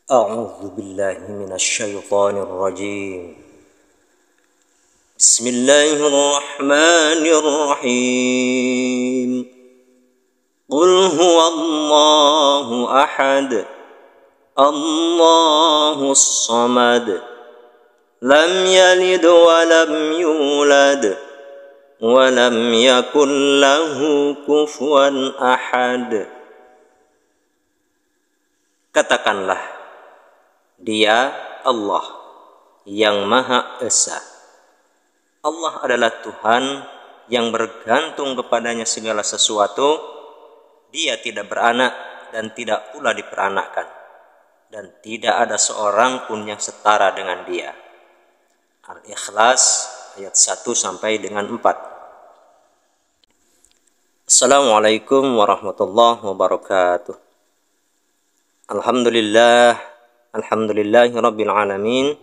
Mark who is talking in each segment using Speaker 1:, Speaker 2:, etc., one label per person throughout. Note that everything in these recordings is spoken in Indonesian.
Speaker 1: أعوذ بالله من الشيطان الرجيم. بسم الله الرحمن الرحيم. قل هو الله أحد الله الصمد لم يلد ولم يولد ولم يكن له كفوا أحد. Katakanlah, Dia Allah yang Maha Esa. Allah adalah Tuhan yang bergantung kepadanya segala sesuatu. Dia tidak beranak dan tidak pula diperanakkan, dan tidak ada seorang pun yang setara dengan Dia. Al-Ikhlas ayat 1 sampai dengan 4. Assalamualaikum warahmatullahi wabarakatuh. Alhamdulillahi rabbil alamin.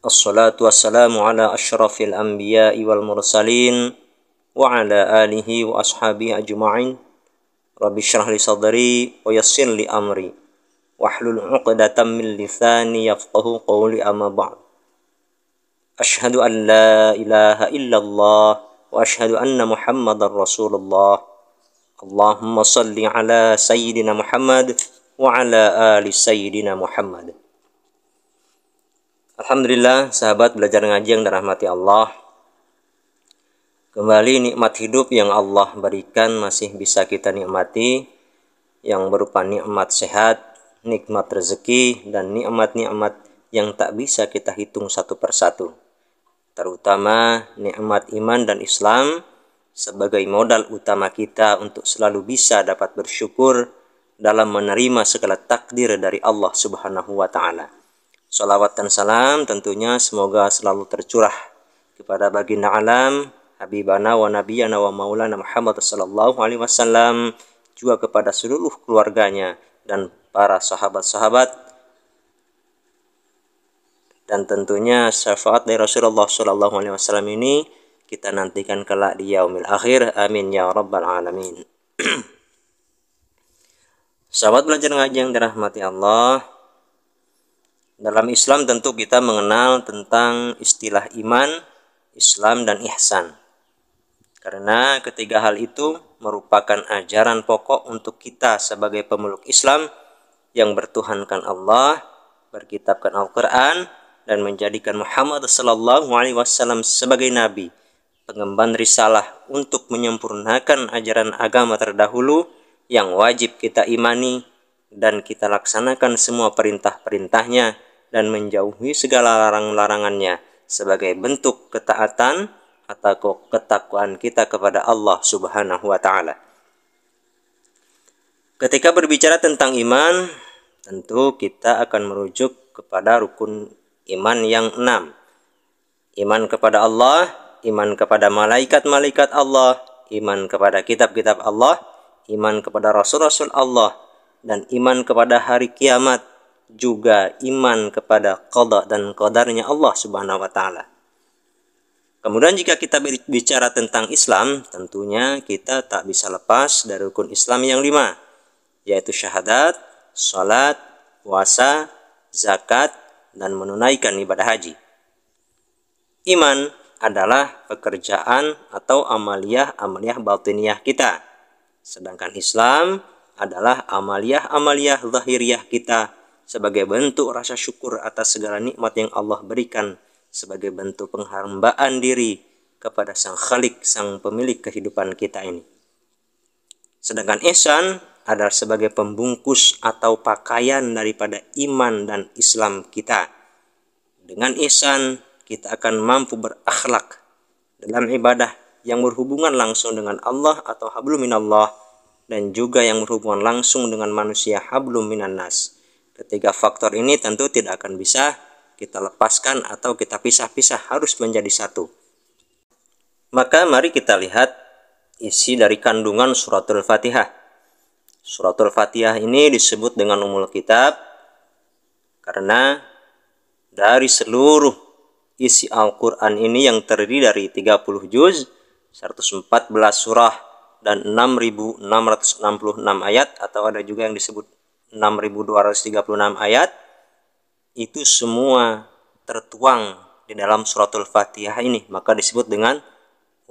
Speaker 1: Assalatu wassalamu ala asyrafil anbiya'i wal mursalin wa ala alihi wa ashabihi ajma'in. Rabbi syrah li sadri wa yassir li amri wahlul 'uqdatam min lisani yafqahu qawli, amma ba'd. Asyhadu an la ilaha illallah wa asyhadu anna Muhammadar Rasulullah. Allahumma salli ala sayyidina Muhammad wa ala ali sayyidina Muhammad. Alhamdulillah, sahabat belajar ngaji yang dirahmati Allah. Kembali nikmat hidup yang Allah berikan masih bisa kita nikmati, yang berupa nikmat sehat, nikmat rezeki, dan nikmat-nikmat yang tak bisa kita hitung satu persatu. Terutama nikmat iman dan Islam sebagai modal utama kita untuk selalu bisa dapat bersyukur dalam menerima segala takdir dari Allah Subhanahu wa Ta'ala. Salawat dan salam tentunya semoga selalu tercurah kepada baginda alam, habibana wa nabiyana wa maulana Muhammad sallallahu alaihi wasallam, juga kepada seluruh keluarganya dan para sahabat-sahabat, dan tentunya syafaat dari Rasulullah sallallahu alaihi wasallam ini kita nantikan kelak di yaumil akhir. Amin ya rabbal alamin. Sahabat belajar ngaji yang dirahmati Allah, dalam Islam tentu kita mengenal tentang istilah iman, Islam, dan ihsan. Karena ketiga hal itu merupakan ajaran pokok untuk kita sebagai pemeluk Islam yang bertuhankan Allah, berkitabkan Al-Quran, dan menjadikan Muhammad sallallahu alaihi wasallam sebagai nabi, pengemban risalah untuk menyempurnakan ajaran agama terdahulu yang wajib kita imani dan kita laksanakan semua perintah-perintahnya dan menjauhi segala larang-larangannya sebagai bentuk ketaatan atau ketakwaan kita kepada Allah Subhanahu wa Ta'ala. Ketika berbicara tentang iman, tentu kita akan merujuk kepada rukun iman yang 6. Iman kepada Allah, iman kepada malaikat-malaikat Allah, iman kepada kitab-kitab Allah, iman kepada rasul-rasul Allah, dan iman kepada hari kiamat, juga iman kepada qada dan qadarnya Allah Subhanahu wa Ta'ala. Kemudian jika kita bicara tentang Islam, tentunya kita tak bisa lepas dari rukun Islam yang 5, yaitu syahadat, salat, puasa, zakat, dan menunaikan ibadah haji. Iman adalah pekerjaan atau amaliyah batiniyah kita, sedangkan Islam adalah amaliyah zahiriyah kita sebagai bentuk rasa syukur atas segala nikmat yang Allah berikan, sebagai bentuk penghambaan diri kepada Sang Khalik, Sang pemilik kehidupan kita ini. Sedangkan ihsan adalah sebagai pembungkus atau pakaian daripada iman dan Islam kita. Dengan ihsan kita akan mampu berakhlak dalam ibadah yang berhubungan langsung dengan Allah atau hablum minallah, dan juga yang berhubungan langsung dengan manusia, hablum minan nas. Ketiga faktor ini tentu tidak akan bisa kita lepaskan atau kita pisah-pisah, harus menjadi satu. Maka mari kita lihat isi dari kandungan suratul Fatihah. Suratul Fatihah ini disebut dengan Ummul Kitab karena dari seluruh isi Al-Quran ini yang terdiri dari 30 juz, 114 surah, dan 6.666 ayat, atau ada juga yang disebut 6.236 ayat, itu semua tertuang di dalam suratul Fatihah ini, maka disebut dengan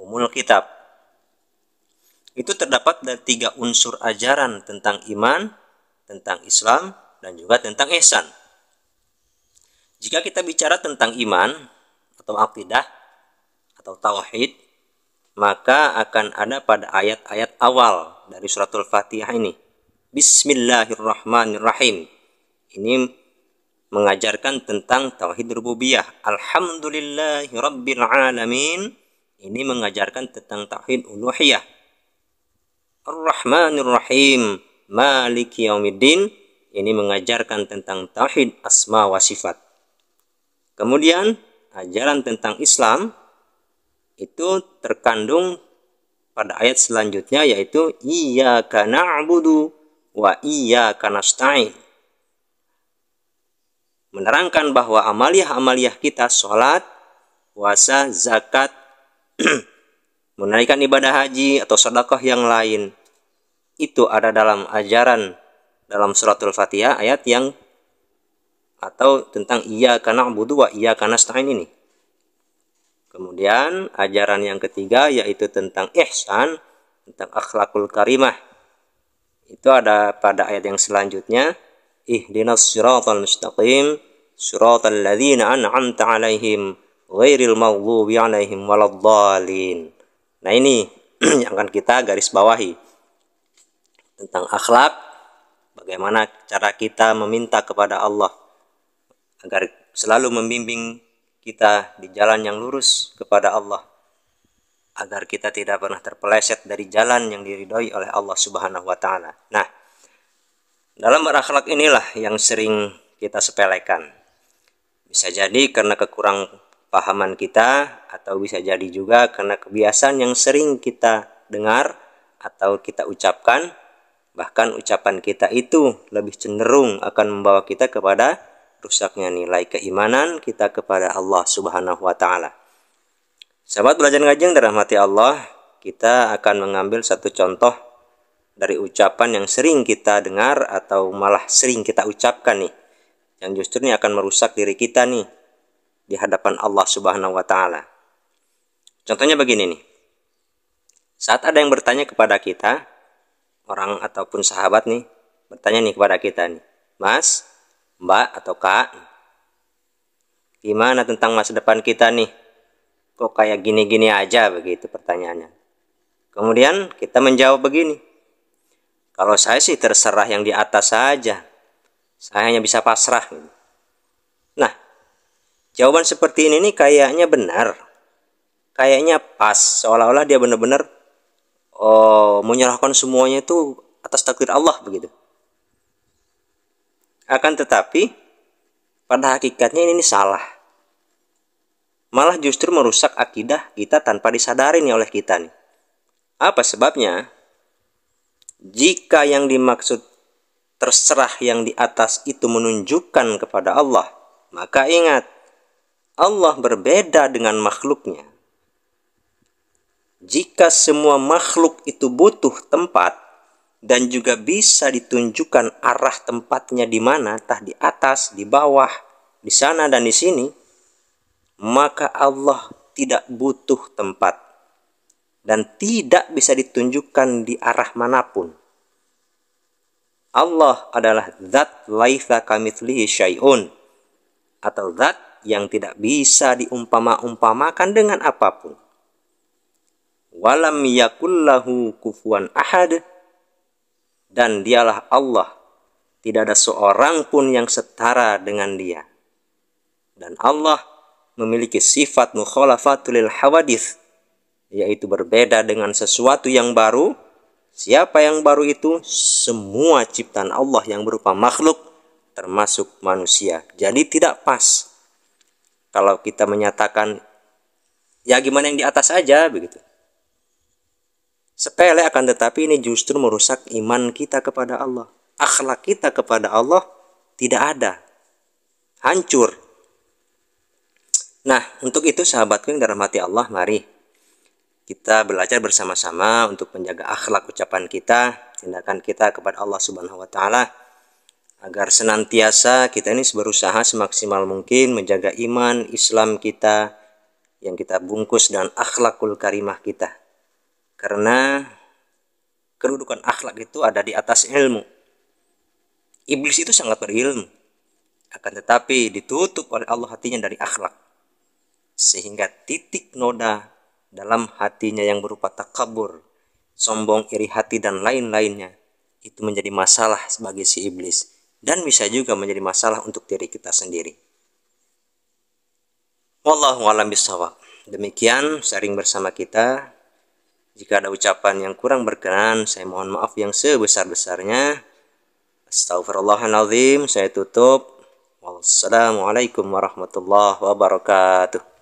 Speaker 1: Ummul Kitab. Itu terdapat dari 3 unsur ajaran tentang iman, tentang Islam, dan juga tentang ihsan. Jika kita bicara tentang iman atau akidah atau tauhid, maka akan ada pada ayat-ayat awal dari suratul Fatihah ini. Bismillahirrahmanirrahim. Ini mengajarkan tentang tauhid rububiyah. Alhamdulillahirabbil alamin. Ini mengajarkan tentang tauhid uluhiyah. Ar-Rahmanir-Rahim. Maliki yaumiddin. Ini mengajarkan tentang tauhid asma wa sifat. Kemudian ajaran tentang Islam itu terkandung pada ayat selanjutnya, yaitu iyyaka na'budu wa iyyaka nasta'in. Menerangkan bahwa amaliyah-amaliyah kita, sholat, puasa, zakat, menunaikan ibadah haji atau sedekah yang lain, itu ada dalam ajaran dalam suratul Fatihah ayat yang atau tentang iyyaka na'budu wa iyyaka nasta'in ini. Kemudian ajaran yang ketiga yaitu tentang ihsan, tentang akhlakul karimah. Itu ada pada ayat yang selanjutnya, ihdinas siratal mustaqim, siratal ladzina an'amta 'alaihim ghairil maghdubi 'alaihim waladdallin. Nah, ini yang akan kita garis bawahi tentang akhlak, bagaimana cara kita meminta kepada Allah agar selalu membimbing kita di jalan yang lurus kepada Allah, agar kita tidak pernah terpeleset dari jalan yang diridhoi oleh Allah Subhanahu wa taala. Nah, dalam berakhlak inilah yang sering kita sepelekan. Bisa jadi karena kekurang pahaman kita, atau bisa jadi juga karena kebiasaan yang sering kita dengar atau kita ucapkan. Bahkan ucapan kita itu lebih cenderung akan membawa kita kepada rusaknya nilai keimanan kita kepada Allah Subhanahu wa taala. Sahabat belajar ngaji yang dirahmati Allah, kita akan mengambil satu contoh dari ucapan yang sering kita dengar atau malah sering kita ucapkan nih, yang justru ini akan merusak diri kita nih di hadapan Allah Subhanahu wa taala. Contohnya begini nih. Saat ada yang bertanya kepada kita, orang ataupun sahabat nih, bertanya nih kepada kita nih, Mas, Mbak atau Kak, gimana tentang masa depan kita nih? Kok kayak gini-gini aja begitu pertanyaannya. Kemudian kita menjawab begini, kalau saya sih terserah yang di atas saja, saya hanya bisa pasrah. Nah, jawaban seperti ini nih kayaknya benar, kayaknya pas, seolah-olah dia benar-benar menyerahkan semuanya itu atas takdir Allah begitu. Akan tetapi pada hakikatnya ini salah. Malah justru merusak akidah kita tanpa disadari nih oleh kita nih. Apa sebabnya? Jika yang dimaksud terserah yang di atas itu menunjukkan kepada Allah, maka ingat, Allah berbeda dengan makhluknya. Jika semua makhluk itu butuh tempat dan juga bisa ditunjukkan arah tempatnya di mana, entah di atas, di bawah, di sana dan di sini, maka Allah tidak butuh tempat dan tidak bisa ditunjukkan di arah manapun. Allah adalah zat laisa kamitslihi syai'un, atau zat yang tidak bisa diumpama-umpamakan dengan apapun. Walam yakullahu kufuwan ahad, dan dialah Allah, tidak ada seorang pun yang setara dengan dia. Dan Allah memiliki sifat mukhalafatul hawadits, yaitu berbeda dengan sesuatu yang baru. Siapa yang baru itu? Semua ciptaan Allah yang berupa makhluk, termasuk manusia. Jadi tidak pas kalau kita menyatakan ya gimana yang di atas aja begitu. Sepele, akan tetapi ini justru merusak iman kita kepada Allah. Akhlak kita kepada Allah tidak ada, hancur. Nah, untuk itu sahabatku yang dirahmati Allah, mari kita belajar bersama-sama untuk menjaga akhlak ucapan kita, tindakan kita kepada Allah Subhanahu wa taala, agar senantiasa kita ini berusaha semaksimal mungkin menjaga iman Islam kita yang kita bungkus dengan akhlakul karimah kita. Karena kedudukan akhlak itu ada di atas ilmu. Iblis itu sangat berilmu, akan tetapi ditutup oleh Allah hatinya dari akhlak, sehingga titik noda dalam hatinya yang berupa takabur, sombong, iri hati, dan lain-lainnya itu menjadi masalah bagi si iblis, dan bisa juga menjadi masalah untuk diri kita sendiri. Wallahu a'lam bishawab. Demikian sharing bersama kita. Jika ada ucapan yang kurang berkenan, saya mohon maaf yang sebesar-besarnya. Astaghfirullahaladzim. Saya tutup. Wassalamualaikum warahmatullahi wabarakatuh.